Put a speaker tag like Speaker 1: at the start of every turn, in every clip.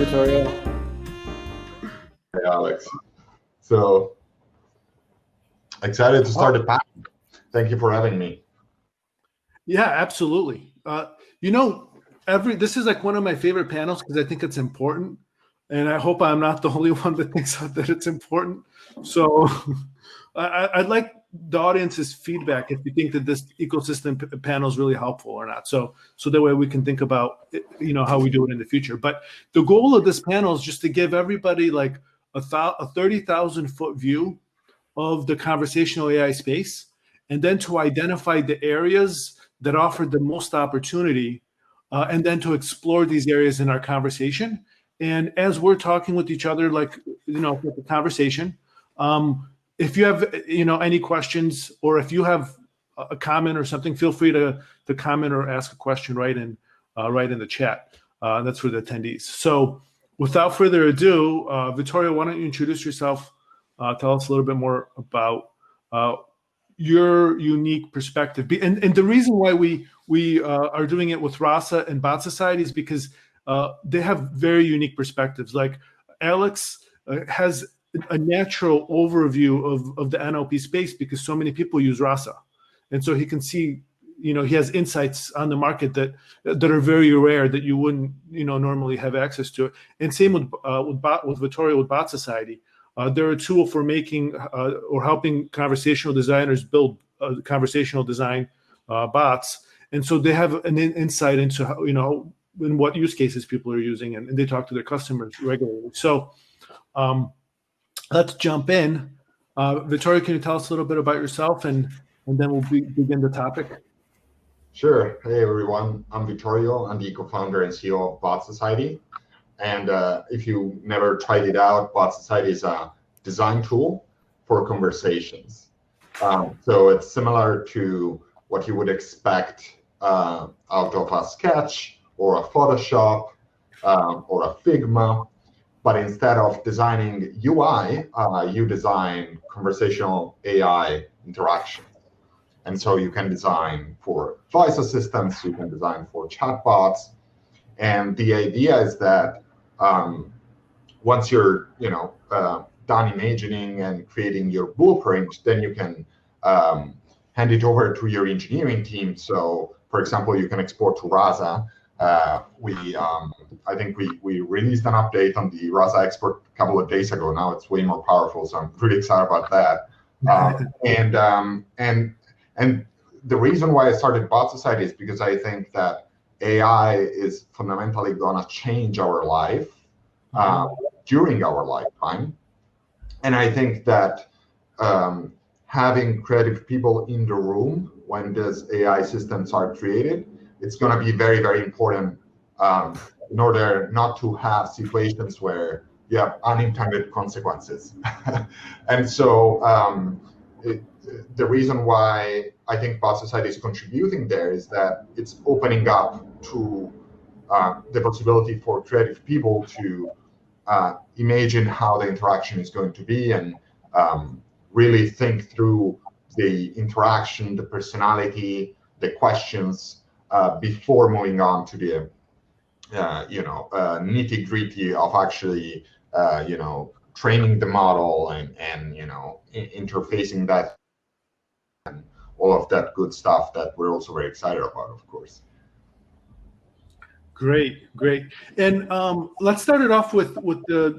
Speaker 1: Vittorio.
Speaker 2: Hey, Alex. So excited to start the panel. Thank you for having me.
Speaker 1: Yeah, absolutely. This is like one of my favorite panels because I think it's important, and I hope I'm not the only one that thinks that it's important. So I'd like the audience's feedback if you think that this ecosystem panel is really helpful or not. So that way we can think about how we do it in the future. But the goal of this panel is just to give everybody like a 30,000-foot view of the conversational AI space, and then to identify the areas that offer the most opportunity, and then to explore these areas in our conversation. And as we're talking with each other, with the conversation, if you have any questions, or if you have a comment or something, feel free to comment or ask a question right in the chat. That's for the attendees. So without further ado, Vittorio, why don't you introduce yourself? Tell us a little bit more about your unique perspective. And the reason why we are doing it with Rasa and Bot Society is because they have very unique perspectives. Like Alex has a natural overview of the NLP space because so many people use Rasa. And so he can see, he has insights on the market that are very rare that you wouldn't, normally have access to. And same with Vittorio with Bot Society. They're a tool for making or helping conversational designers build conversational design bots. And so they have an insight into how, in what use cases people are using, and they talk to their customers regularly. So let's jump in. Vittorio, can you tell us a little bit about yourself, and then we'll begin the topic?
Speaker 2: Sure. Hey, everyone. I'm Vittorio. I'm the co-founder and CEO of Bot Society. And if you never tried it out, Bot Society is a design tool for conversations. So it's similar to what you would expect out of a Sketch or a Photoshop or a Figma. But instead of designing UI, you design conversational AI interaction. And so you can design for voice assistants, you can design for chatbots. And the idea is that once you're done imagining and creating your blueprint, then you can hand it over to your engineering team. So for example, you can export to Rasa. I think we released an update on the Rasa export a couple of days ago. Now it's way more powerful, so I'm pretty excited about that. And the reason why I started Bot Society is because I think that AI is fundamentally going to change our life during our lifetime. And I think that having creative people in the room when these AI systems are created, it's going to be very, very important in order not to have situations where you have unintended consequences. And so the reason why I think Bot Society is contributing there is that it's opening up to the possibility for creative people to imagine how the interaction is going to be, and really think through the interaction, the personality, the questions before moving on to the nitty-gritty of actually training the model and interfacing that and all of that good stuff that we're also very excited about, of course.
Speaker 1: Great. And let's start it off with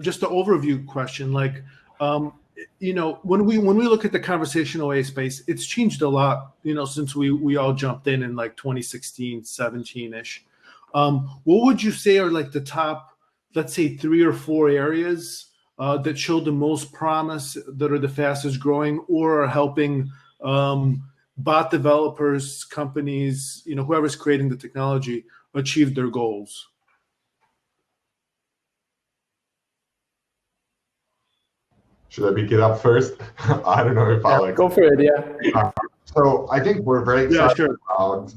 Speaker 1: just the overview question. Like, when we look at the conversational AI space, it's changed a lot, since we all jumped in like 2016, 17-ish. What would you say are like the top, let's say 3 or 4 areas that show the most promise, that are the fastest growing, or are helping bot developers, companies, whoever's creating the technology, achieve their goals?
Speaker 2: Should I pick it up first? I don't know if Alex.
Speaker 3: Go for it, yeah.
Speaker 2: So I think we're very excited
Speaker 1: about.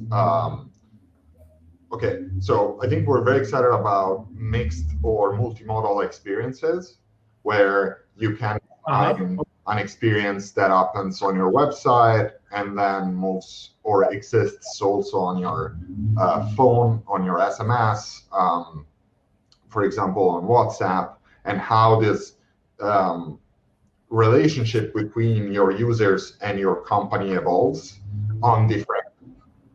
Speaker 2: So I think we're very excited about mixed or multimodal experiences, where you can find an experience that happens on your website and then moves or exists also on your phone, on your SMS, for example, on WhatsApp, and how this relationship between your users and your company evolves on different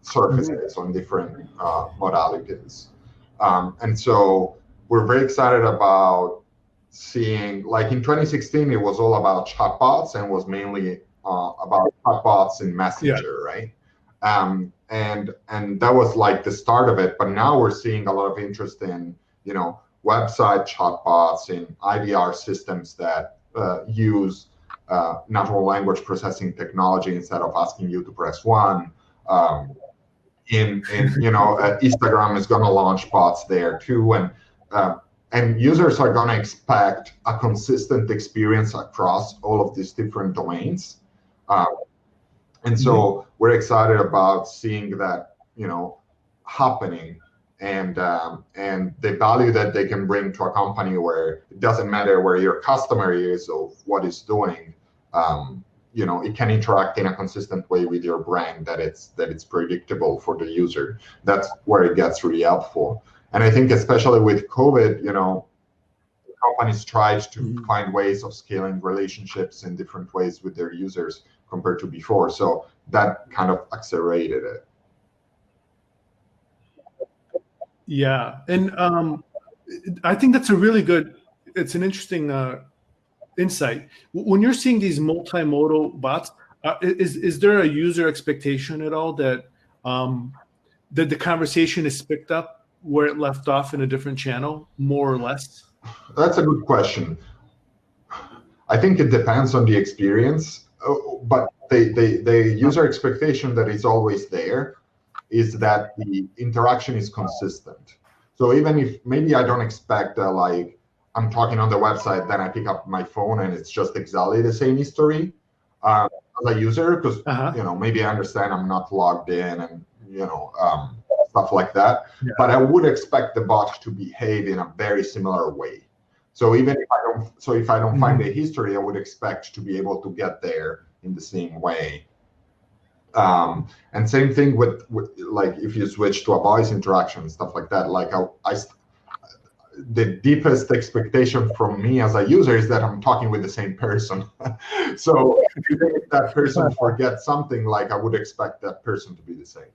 Speaker 2: surfaces, on different modalities. And so we're very excited about seeing, like in 2016, it was all about chatbots and was mainly about chatbots in Messenger, right? And that was like the start of it. But now we're seeing a lot of interest in, website chatbots, in IVR systems that use natural language processing technology instead of asking you to press one. Instagram is going to launch bots there too, and users are going to expect a consistent experience across all of these different domains. And so we're excited about seeing that, happening, and the value that they can bring to a company where it doesn't matter where your customer is or what it's doing. It can interact in a consistent way with your brand, that it's predictable for the user. That's where it gets really helpful. And I think especially with COVID, companies tried to find ways of scaling relationships in different ways with their users compared to before. So that kind of accelerated it.
Speaker 1: Yeah, and I think that's it's an interesting insight. When you're seeing these multimodal bots, is there a user expectation at all that that the conversation is picked up where it left off in a different channel, more or less?
Speaker 2: That's a good question. I think it depends on the experience, but the user expectation that is always there is that the interaction is consistent. So even if maybe I don't expect like I'm talking on the website, then I pick up my phone and it's just exactly the same history as a user, because maybe I understand I'm not logged in and stuff like that. Yeah. But I would expect the bot to behave in a very similar way. So even if I don't find the history, I would expect to be able to get there in the same way. And same thing with like if you switch to a voice interaction and stuff like that. Like the deepest expectation from me as a user is that I'm talking with the same person. So if that person forgets something, like I would expect that person to be the same.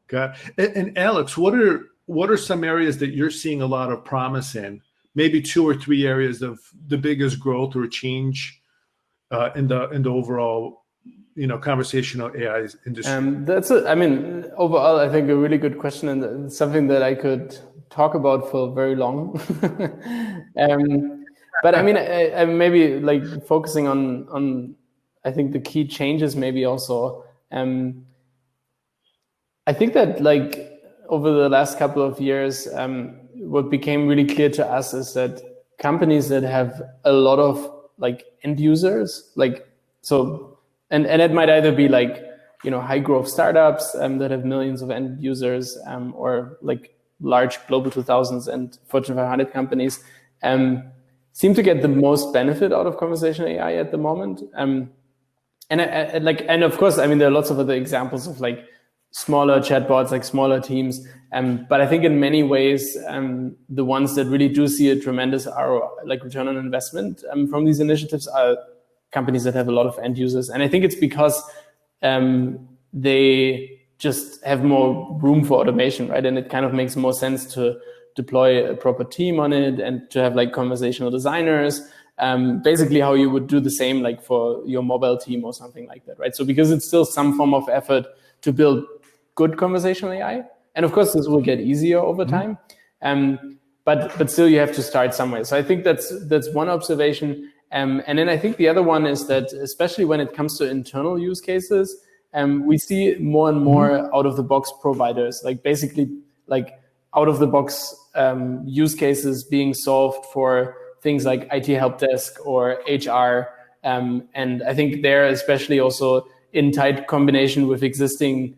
Speaker 1: Got it. And Alex, what are some areas that you're seeing a lot of promise in? Maybe 2 or 3 areas of the biggest growth or change in the overall, conversational AI industry?
Speaker 3: Overall, I think a really good question, and something that I could talk about for very long. But I maybe like focusing on I think the key changes maybe also. I think that like over the last couple of years, what became really clear to us is that companies that have a lot of like end users, and it might either be like, high growth startups that have millions of end users, or like large global 2000s and Fortune 500 companies, seem to get the most benefit out of conversational AI at the moment. And of course, there are lots of other examples of like smaller chatbots, like smaller teams. But I think in many ways, the ones that really do see a tremendous return on investment from these initiatives are companies that have a lot of end users. And I think it's because they just have more room for automation, right? And it kind of makes more sense to deploy a proper team on it and to have like conversational designers, basically how you would do the same like for your mobile team or something like that, right? So because it's still some form of effort to build good conversational AI. And of course, this will get easier over time. But still you have to start somewhere. So I think that's one observation. And then I think the other one is that, especially when it comes to internal use cases, we see more and more out of the box providers, like basically like out of the box use cases being solved for things like IT help desk or HR. And I think they're especially also in tight combination with existing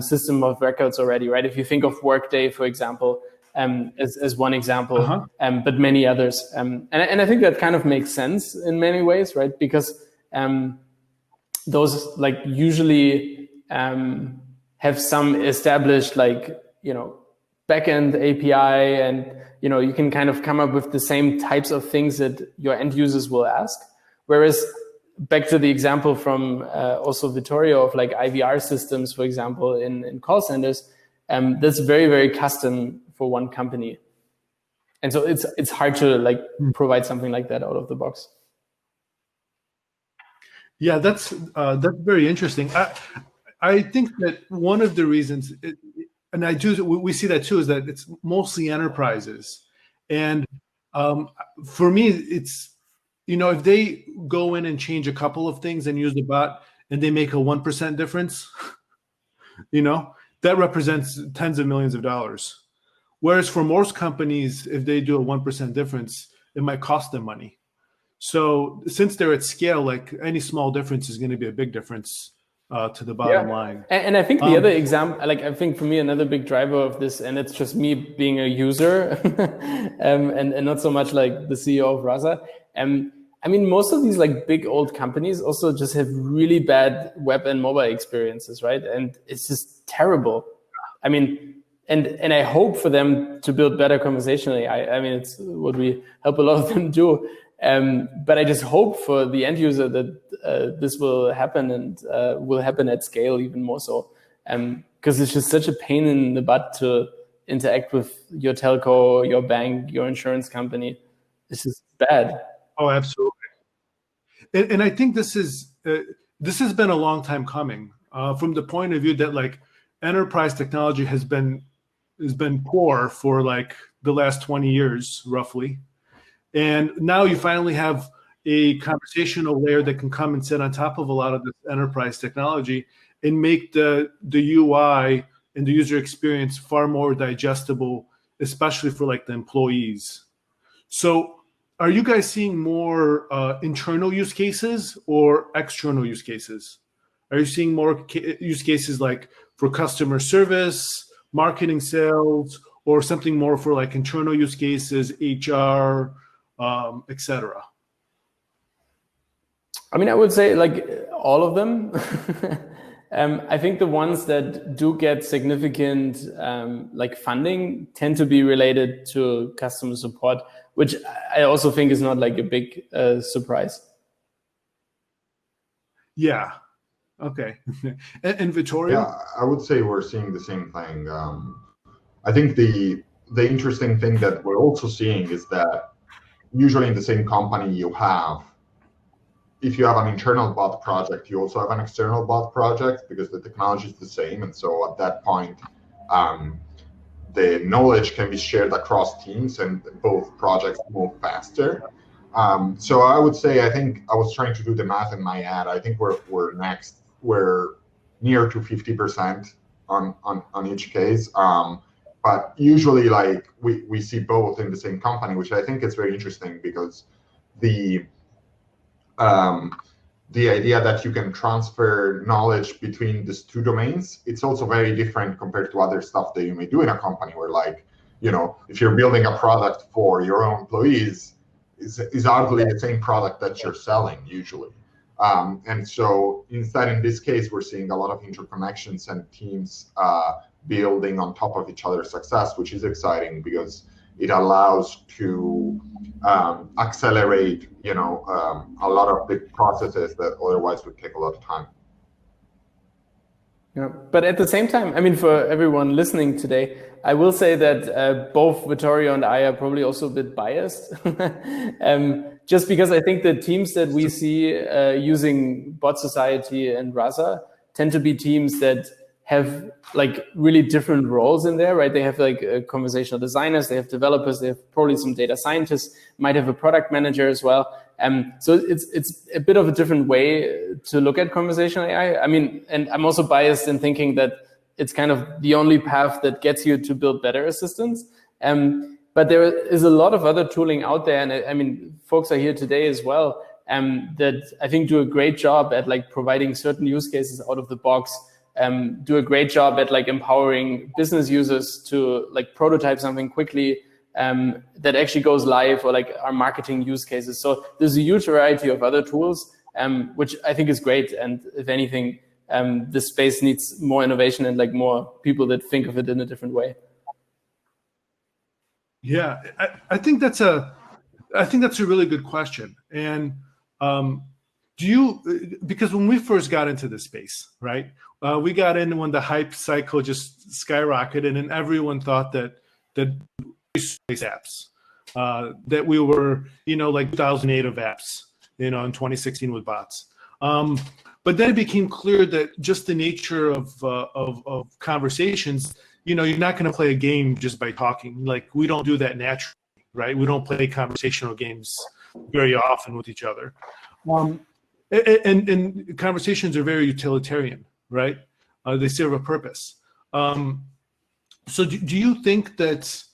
Speaker 3: system of records already, right? If you think of Workday, for example, as one example, but many others. And I think that kind of makes sense in many ways, right? Because those like usually have some established backend API, and you can kind of come up with the same types of things that your end users will ask. Whereas back to the example from also Vittorio of like IVR systems, for example, in call centers, that's very, very custom for one company. And so it's hard to like provide something like that out of the box.
Speaker 1: Yeah, that's very interesting. I think that one of the reasons, and we see that too, is that it's mostly enterprises. And for me, it's, if they go in and change a couple of things and use the bot and they make a 1% difference, that represents tens of millions of dollars. Whereas for most companies, if they do a 1% difference, it might cost them money. So since they're at scale, like any small difference is going to be a big difference to the bottom line.
Speaker 3: And I think the other example, like I think for me, another big driver of this, and it's just me being a user and not so much like the CEO of Rasa. I mean, most of these like big old companies also just have really bad web and mobile experiences, right? And it's just terrible. I mean, and I hope for them to build better conversational AI. I mean, it's what we help a lot of them do. But I just hope for the end user that this will happen and will happen at scale even more so. Because it's just such a pain in the butt to interact with your telco, your bank, your insurance company. It's just bad.
Speaker 1: Oh, absolutely. And I think this has been a long time coming from the point of view that like enterprise technology has been poor for like the last 20 years, roughly. And now you finally have a conversational layer that can come and sit on top of a lot of this enterprise technology and make the UI and the user experience far more digestible, especially for like the employees. So are you guys seeing more internal use cases or external use cases? Are you seeing more use cases like for customer service, marketing, sales, or something more for like internal use cases, HR, etc.?
Speaker 3: I mean, I would say like all of them. I think the ones that do get significant like funding tend to be related to customer support, which I also think is not like a big surprise.
Speaker 1: Yeah. Okay. And Vittorio?
Speaker 2: Yeah, I would say we're seeing the same thing. I think the interesting thing that we're also seeing is that usually in the same company if you have an internal bot project, you also have an external bot project because the technology is the same. And so at that point, the knowledge can be shared across teams and both projects move faster. So I would say, I think I was trying to do the math in my head. I think we're near to 50% on each case. But usually like we see both in the same company, which I think is very interesting because the idea that you can transfer knowledge between these two domains, it's also very different compared to other stuff that you may do in a company where like, if you're building a product for your own employees, is hardly the same product that you're selling usually. And so instead, in this case, we're seeing a lot of interconnections and teams building on top of each other's success, which is exciting because it allows to accelerate, a lot of big processes that otherwise would take a lot of time.
Speaker 3: Yeah, but at the same time, I mean, for everyone listening today, I will say that both Vittorio and I are probably also a bit biased, just because I think the teams that we see using Bot Society and Rasa tend to be teams that have like really different roles in there, right? They have like conversational designers, they have developers, they have probably some data scientists, might have a product manager as well. So it's a bit of a different way to look at conversational AI. I mean, and I'm also biased in thinking that it's kind of the only path that gets you to build better assistants. But there is a lot of other tooling out there. And I mean, folks are here today as well that I think do a great job at like providing certain use cases out of the box, do a great job at like empowering business users to like prototype something quickly, that actually goes live, or like our marketing use cases. So there's a huge variety of other tools, which I think is great. And if anything, this space needs more innovation and like more people that think of it in a different way.
Speaker 1: Yeah, I think that's a really good question. And do you, because when we first got into this space, right, we got in when the hype cycle just skyrocketed, and everyone thought that apps, that we were, like 2008 of apps, in 2016 with bots. But then it became clear that just the nature of conversations, you're not going to play a game just by talking. Like, we don't do that naturally, right? We don't play conversational games very often with each other. And conversations are very utilitarian, right? They serve a purpose. So do you think that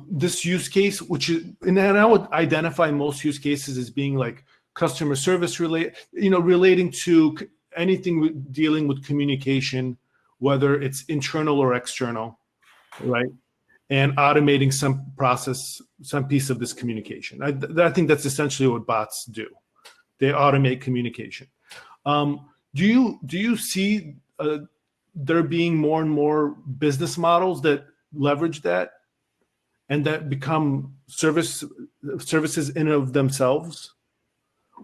Speaker 1: this use case, and I would identify most use cases as being like customer service relating to anything dealing with communication, whether it's internal or external, right? And automating some process, some piece of this communication. I think that's essentially what bots do. They automate communication. Do you see there being more and more business models that leverage that and that become services in and of themselves?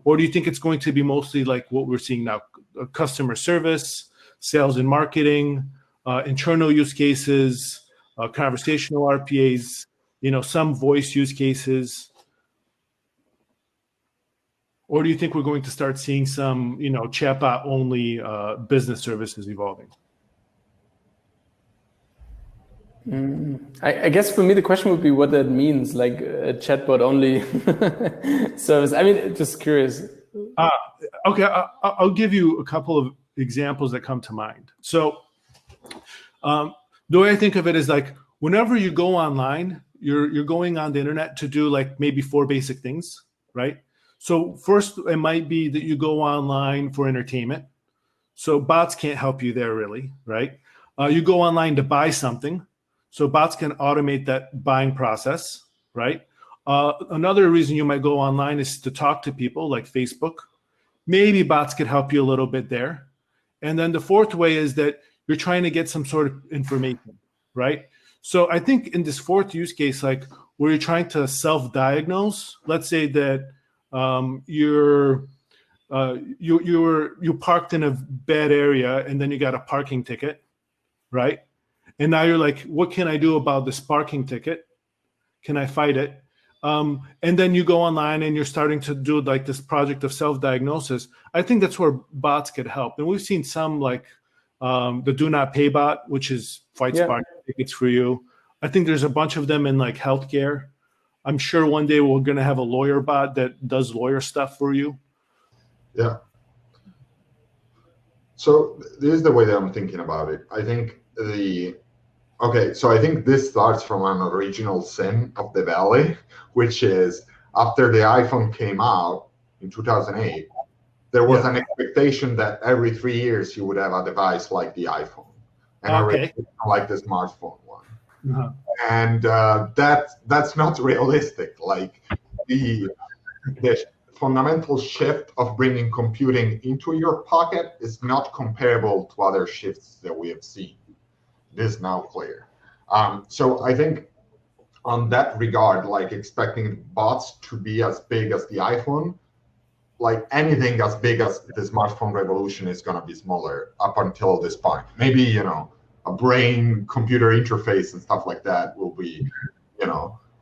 Speaker 1: Or do you think it's going to be mostly like what we're seeing now, customer service, sales and marketing, internal use cases, conversational RPAs, some voice use cases? Or do you think we're going to start seeing some, chatbot only business services evolving?
Speaker 3: I guess for me, the question would be what that means, like a chatbot only service. I mean, just curious.
Speaker 1: Okay, I'll give you a couple of examples that come to mind. So the way I think of it is like, whenever you go online, you're going on the internet to do like maybe 4 basic things, right? So first, it might be that you go online for entertainment. So bots can't help you there really, right? You go online to buy something. So bots can automate that buying process, right? Another reason you might go online is to talk to people, like Facebook. Maybe bots could help you a little bit there. And then the fourth way is that you're trying to get some sort of information, right? So I think in this fourth use case, like where you're trying to self-diagnose, let's say that you parked in a bad area and then you got a parking ticket, right? And now you're like, what can I do about this parking ticket? Can I fight it? And then you go online and you're starting to do like this project of self-diagnosis. I think that's where bots could help. And we've seen some like the Do Not Pay bot, which is fights parking tickets for you. I think there's a bunch of them in like healthcare. I'm sure one day we're going to have a lawyer bot that does lawyer stuff for you.
Speaker 2: Yeah. So this is the way that I'm thinking about it. I think so I think this starts from an original sin of the Valley, which is after the iPhone came out in 2008, there was an expectation that every 3 years you would have a device like the iPhone and like the smartphone one. Uh-huh. And that's not realistic. Like the fundamental shift of bringing computing into your pocket is not comparable to other shifts that we have seen. It is now clear. So I think on that regard, like expecting bots to be as big as the iPhone, like anything as big as the smartphone revolution is going to be smaller up until this point. Maybe, a brain computer interface and stuff like that will be,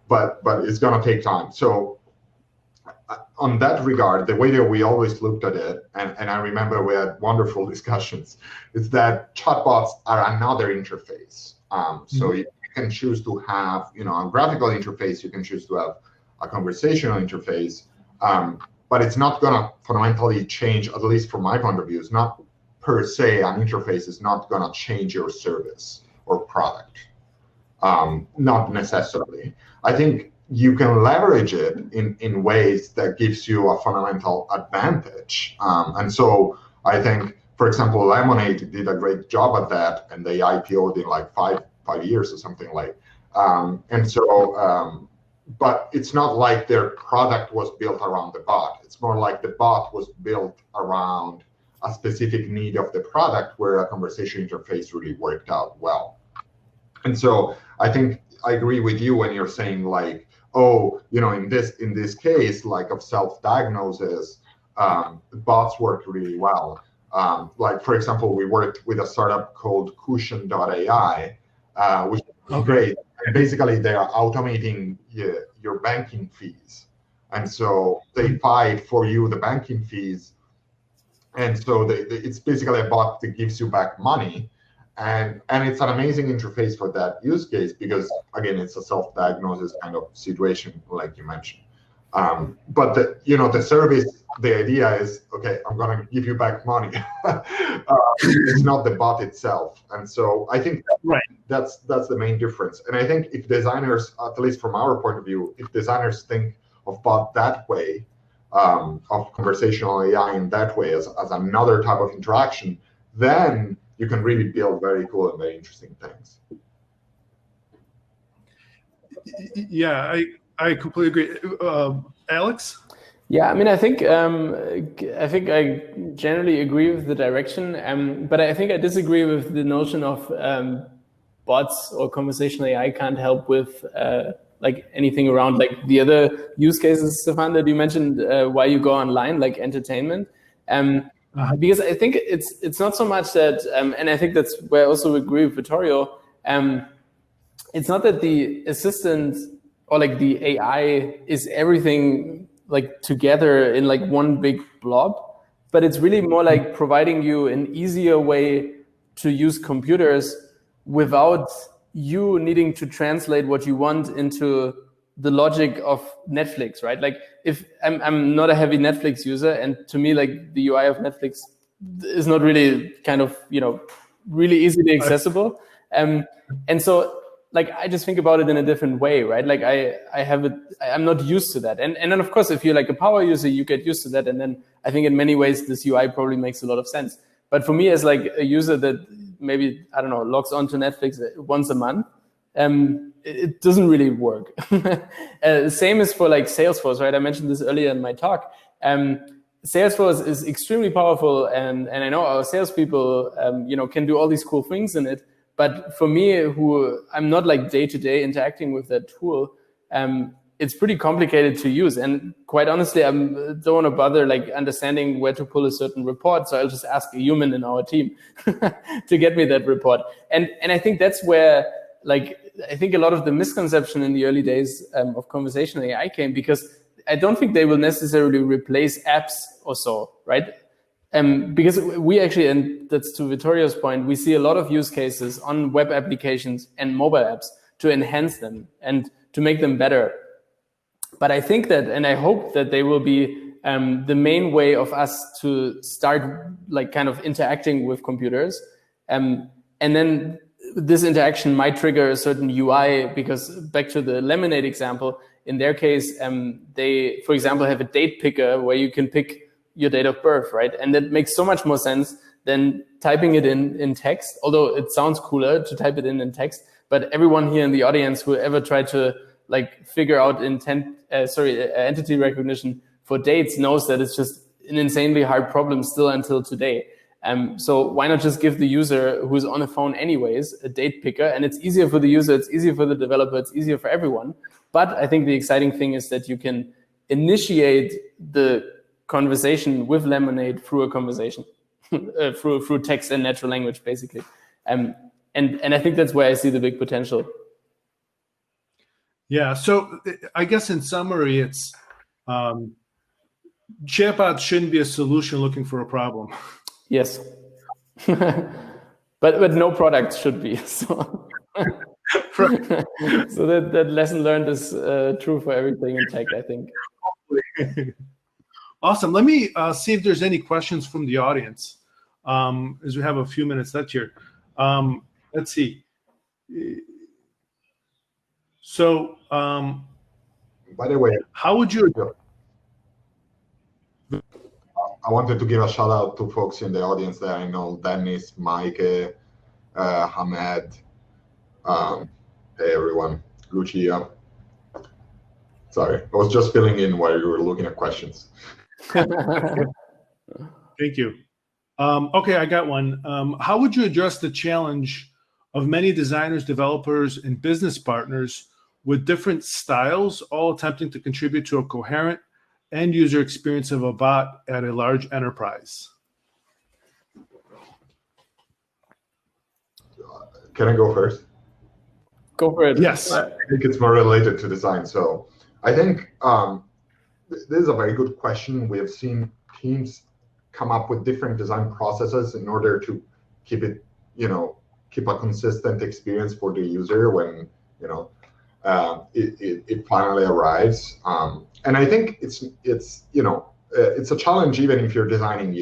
Speaker 2: but it's going to take time. So on that regard, the way that we always looked at it, and I remember we had wonderful discussions, is that chatbots are another interface. So you can choose to have, a graphical interface, you can choose to have a conversational interface, but it's not going to fundamentally change, at least from my point of view, it's not per se, an interface is not going to change your service or product, not necessarily. I think you can leverage it in ways that gives you a fundamental advantage. And so I think, for example, Lemonade did a great job at that, and they IPO'd in like five years or something like. But it's not like their product was built around the bot. It's more like the bot was built around a specific need of the product where a conversation interface really worked out well. And so I think I agree with you when you're saying like, oh, in this case, like of self-diagnosis, bots work really well. Like for example, we worked with a startup called Cushion.ai, which is great. And basically, they are automating your banking fees, and so they fight for you the banking fees. And so it's basically a bot that gives you back money. And it's an amazing interface for that use case because, again, it's a self-diagnosis kind of situation, like you mentioned. But the service, the idea is, okay, I'm going to give you back money. It's not the bot itself. And so I think that's the main difference. And I think if designers, at least from our point of view, if designers think of bot that way, of conversational AI in that way as another type of interaction, then you can really build very cool and very interesting things.
Speaker 1: Yeah, I completely agree. Alex?
Speaker 3: Yeah, I mean, I think I generally agree with the direction, but I think I disagree with the notion of bots or conversational AI can't help with like anything around like the other use cases, Stefan, that you mentioned, why you go online, like entertainment. Because I think it's not so much that, and I think that's where I also agree with Vittorio. It's not that the assistant or like the AI is everything like together in like one big blob, but it's really more like providing you an easier way to use computers without you needing to translate what you want into the logic of Netflix, right? Like if I'm not a heavy Netflix user, and to me, like the UI of Netflix is not really kind of, really easily accessible. And so like, I just think about it in a different way, right? Like I'm not used to that. And then of course, if you're like a power user, you get used to that. And then I think in many ways, this UI probably makes a lot of sense. But for me as like a user that maybe, I don't know, logs onto Netflix once a month, it doesn't really work. Same is for like Salesforce, right? I mentioned this earlier in my talk. Salesforce is extremely powerful, and I know our salespeople, can do all these cool things in it. But for me, who I'm not like day-to-day interacting with that tool, it's pretty complicated to use. And quite honestly, I don't want to bother like understanding where to pull a certain report. So I'll just ask a human in our team to get me that report. And I think that's where like, I think a lot of the misconception in the early days of conversational AI came, because I don't think they will necessarily replace apps or so, right? Because we actually, and that's to Vittorio's point, we see a lot of use cases on web applications and mobile apps to enhance them and to make them better. But I think that, and I hope that they will be the main way of us to start like kind of interacting with computers. And then this interaction might trigger a certain UI, because back to the Lemonade example, in their case, they, for example, have a date picker where you can pick your date of birth, right? And that makes so much more sense than typing it in text, although it sounds cooler to type it in text. But everyone here in the audience who ever tried to like figure out entity recognition for dates knows that it's just an insanely hard problem still until today. So why not just give the user who's on a phone anyways a date picker, and it's easier for the user, it's easier for the developer, it's easier for everyone. But I think the exciting thing is that you can initiate the conversation with Lemonade through a conversation, through text and natural language, basically. And I think that's where I see the big potential.
Speaker 1: Yeah, so I guess in summary, it's chatbots shouldn't be a solution looking for a problem.
Speaker 3: Yes, but no product should be. So, so that lesson learned is true for everything in tech, I think.
Speaker 1: Awesome. Let me see if there's any questions from the audience, as we have a few minutes left here. Let's see. So,
Speaker 2: by the way,
Speaker 1: how would you?
Speaker 2: I wanted to give a shout out to folks in the audience that I know: Dennis, Mike, Hamed. Hey everyone, Lucia. Sorry, I was just filling in while you were looking at questions.
Speaker 1: Thank you. Okay, I got one. How would you address the challenge of many designers, developers, and business partners with different styles, all attempting to contribute to a coherent end user experience of a bot at a large enterprise.
Speaker 2: Can I go first?
Speaker 3: Go for it.
Speaker 1: Yes.
Speaker 2: I think it's more related to design. So I think this is a very good question. We have seen teams come up with different design processes in order to keep it, keep a consistent experience for the user when, it finally arrives. And I think it's a challenge even if you're designing,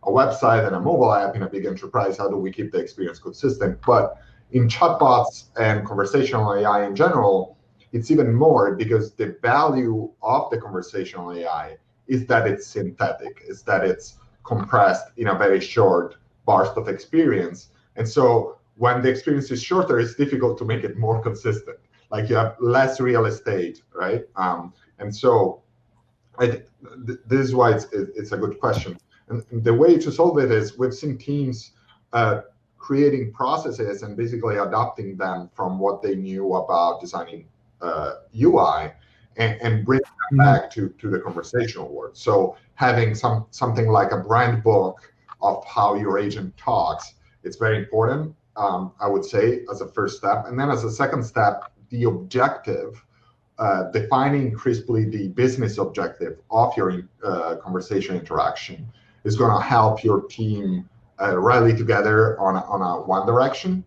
Speaker 2: a website and a mobile app in a big enterprise. How do we keep the experience consistent? But in chatbots and conversational AI in general, it's even more, because the value of the conversational AI is that it's synthetic, is that it's compressed in a very short burst of experience. And so when the experience is shorter, it's difficult to make it more consistent. Like you have less real estate, right? And so this is why it's a good question. And the way to solve it is we've seen teams creating processes and basically adopting them from what they knew about designing UI and bring them back to the conversational world. So having something like a brand book of how your agent talks, it's very important, I would say, as a first step. And then as a second step, the objective, defining crisply the business objective of your conversation interaction is going to help your team rally together on a one direction.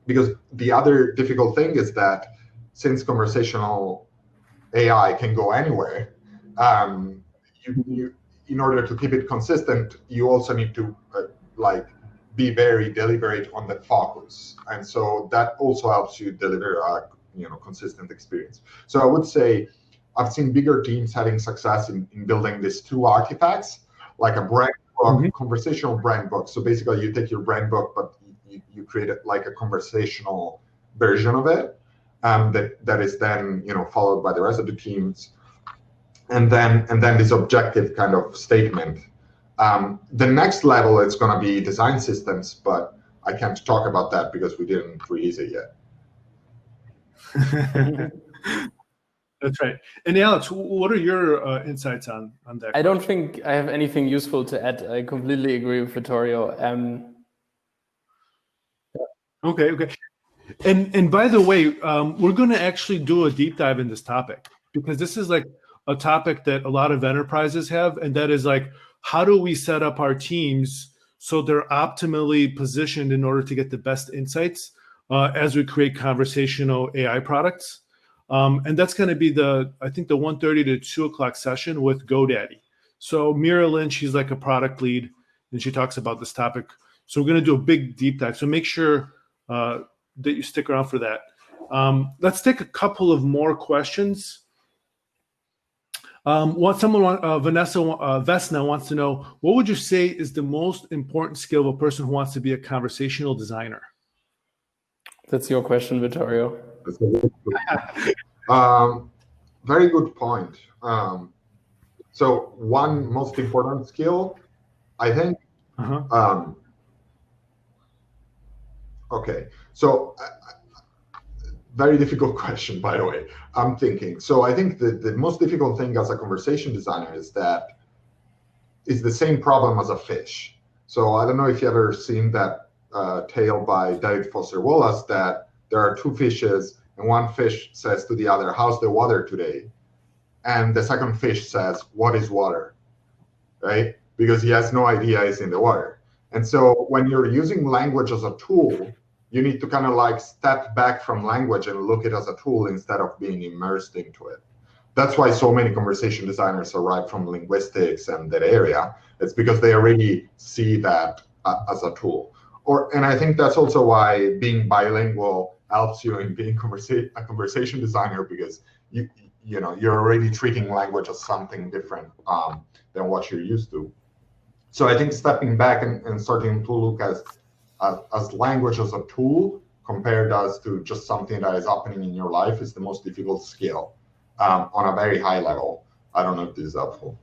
Speaker 2: Because the other difficult thing is that since conversational AI can go anywhere, in order to keep it consistent, you also need to be very deliberate on the focus, and so that also helps you deliver a consistent experience. So I would say I've seen bigger teams having success in building these two artifacts, like a brand book, conversational brand book. So basically, you take your brand book, but you create it like a conversational version of it, that is then followed by the rest of the teams, and then this objective kind of statement. The next level, it's going to be design systems, but I can't talk about that because we didn't release it yet.
Speaker 1: That's right. And Alex, what are your insights on that?
Speaker 3: I don't think I have anything useful to add. I completely agree with Vittorio.
Speaker 1: Okay. And by the way, we're going to actually do a deep dive in this topic, because this is like a topic that a lot of enterprises have, and that is like, how do we set up our teams so they're optimally positioned in order to get the best insights as we create conversational AI products? And that's going to be I think the 1:30 to 2 o'clock session with GoDaddy. So Mira Lynn, she's like a product lead, and she talks about this topic. So we're going to do a big deep dive. So make sure that you stick around for that. Let's take a couple of more questions. Vesna wants to know, what would you say is the most important skill of a person who wants to be a conversational designer?
Speaker 3: That's your question, Vittorio.
Speaker 2: Very good point. So one most important skill, I think. Okay, so very difficult question, by the way. I'm thinking. So I think the most difficult thing as a conversation designer is that it's the same problem as a fish. So I don't know if you've ever seen that tale by David Foster Wallace, that there are two fishes, and one fish says to the other, "How's the water today?" And the second fish says, "What is water?" Right? Because he has no idea it's in the water. And so when you're using language as a tool, you need to kind of like step back from language and look at it as a tool instead of being immersed into it. That's why so many conversation designers arrive from linguistics and that area. It's because they already see that as a tool. And I think that's also why being bilingual helps you in being a conversation designer, because you're already treating language as something different than what you're used to. So I think stepping back and starting to look as language as a tool compared as to just something that is happening in your life is the most difficult skill on a very high level. I don't know if this is helpful.